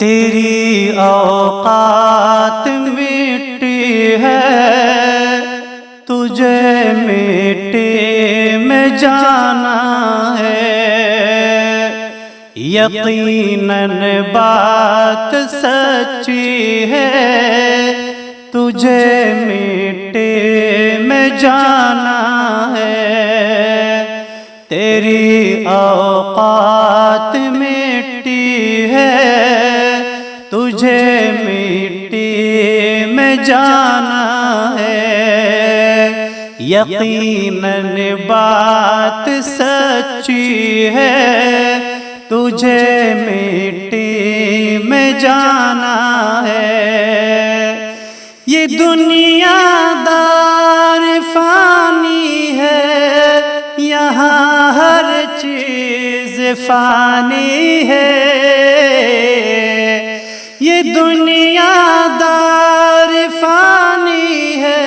تیری اوقات مٹی ہے، تجھے مٹی میں جانا ہے۔ یقیناً بات سچی ہے، تجھے مٹی میں جانا ہے۔ تیری اوقات مٹی ہے، تجھے مٹی میں جانا ہے۔ یقیناً بات سچی ہے، تجھے مٹی میں جانا ہے۔ یہ دنیا دار فانی ہے، یہاں ہر چیز فانی ہے۔ یہ دنیا دار فانی ہے،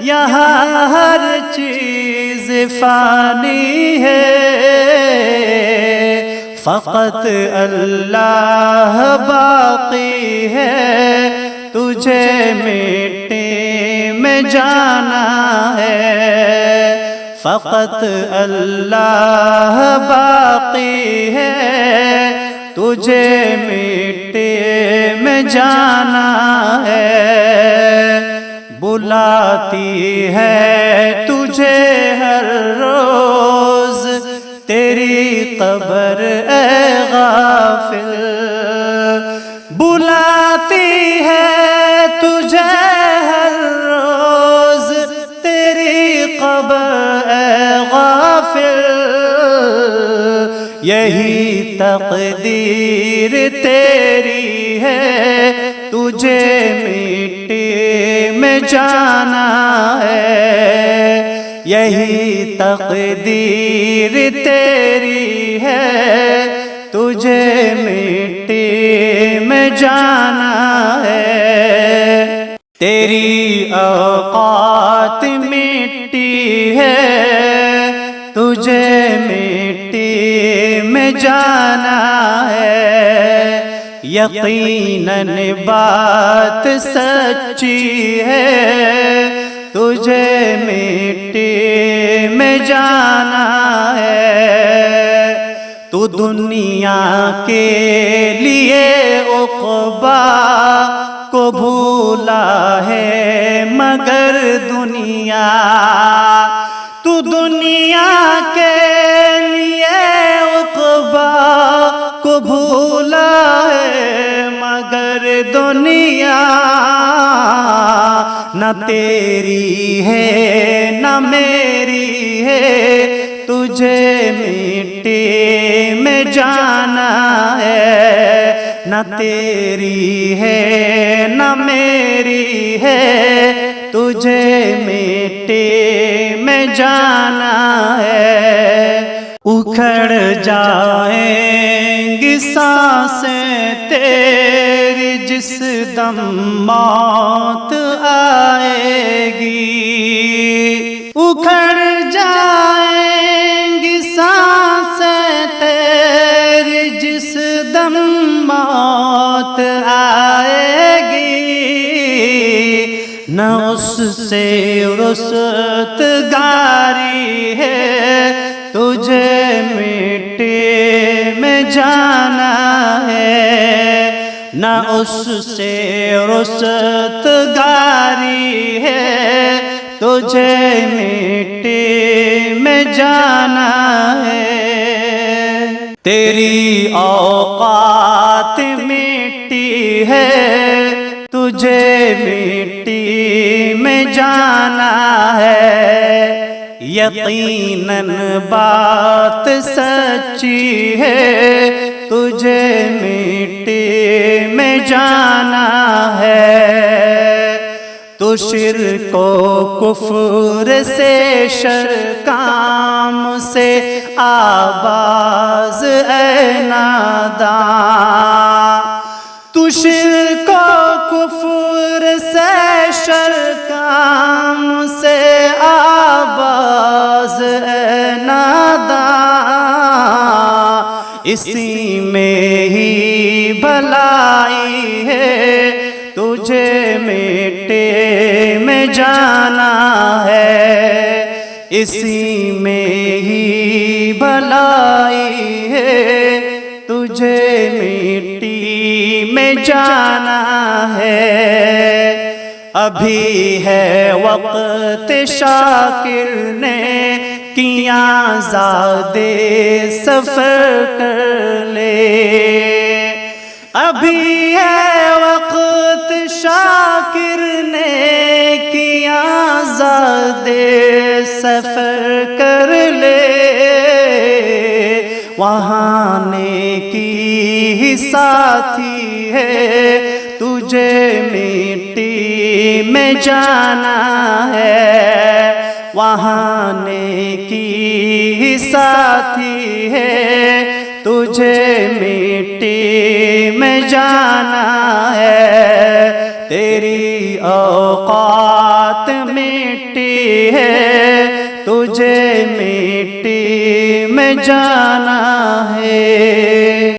یہاں ہر چیز فانی ہے۔ فقط اللہ باقی ہے، تجھے مٹی میں جانا ہے۔ فقط اللہ باقی ہے، تجھے مٹی میں جانا ہے۔ بلاتی ہے تجھے ہر روز تیری قبر اے غافل، بلاتی ہے تجھے ہر روز تیری قبر اے غافل۔ یہی تقدیر تیری ہے، تجھے مٹی میں جانا ہے۔ یہی تقدیر تیری ہے، تجھے مٹی میں جانا ہے۔ تیری اوقات مٹی ہے، تجھے مٹی میں جانا ہے۔ یقیناً بات سچی ہے، تجھے مٹی میں جانا ہے۔ تو دنیا کے لیے عقبا کو بھولا ہے، مگر دنیا تو دنیا کے لیے عقبا کو بھولا ہے، مگر دنیا نہ تیری ہے نہ میری ہے، تجھے مٹی میں جانا ہے۔ نہ تیری ہے نہ میری ہے، تجھے مٹی میں جانا ہے۔ اکھڑ جائیں گی سانسیں تیری جس دم موت آئے گی، اکھڑ جائیں گی سانسیں تیری جس دم موت آئے گی۔ نہ اس سے رستگاری ہے، تجھے مٹی میں جانا ہے۔ نہ اس سے رستگاری ہے، تجھے مٹی میں جانا ہے۔ تیری اوقات مٹی ہے، تجھے مٹی میں جانا ہے۔ یقیناً بات سچی ہے، تجھے مٹی میں جانا ہے۔ تو شرک و کفر سے شر کام سے آباز اے ناداں، تو شرک و کفر سے شر کام سے آباز اے ناداں، اسی میں ہی بھلائی ہے، تجھے مٹی میں جانا ہے، اسی میں ہی بھلائی ہے، تجھے مٹی میں جانا ہے۔ ابھی ہے وقت شاکر نے کیاں زیادہ سفر کر لے، ابھی ہے وقت شاکر نے کیاں زیادہ سفر کر لے، وہاں نیکی ہی ساتھی ہے، تجھے مٹی میں جانا ہے، وہاں نیکی ہی ساتھی ہے، تجھے مٹی میں جانا ہے، تیری اوقات مٹی ہے، تجھے مٹی میں جانا ہے۔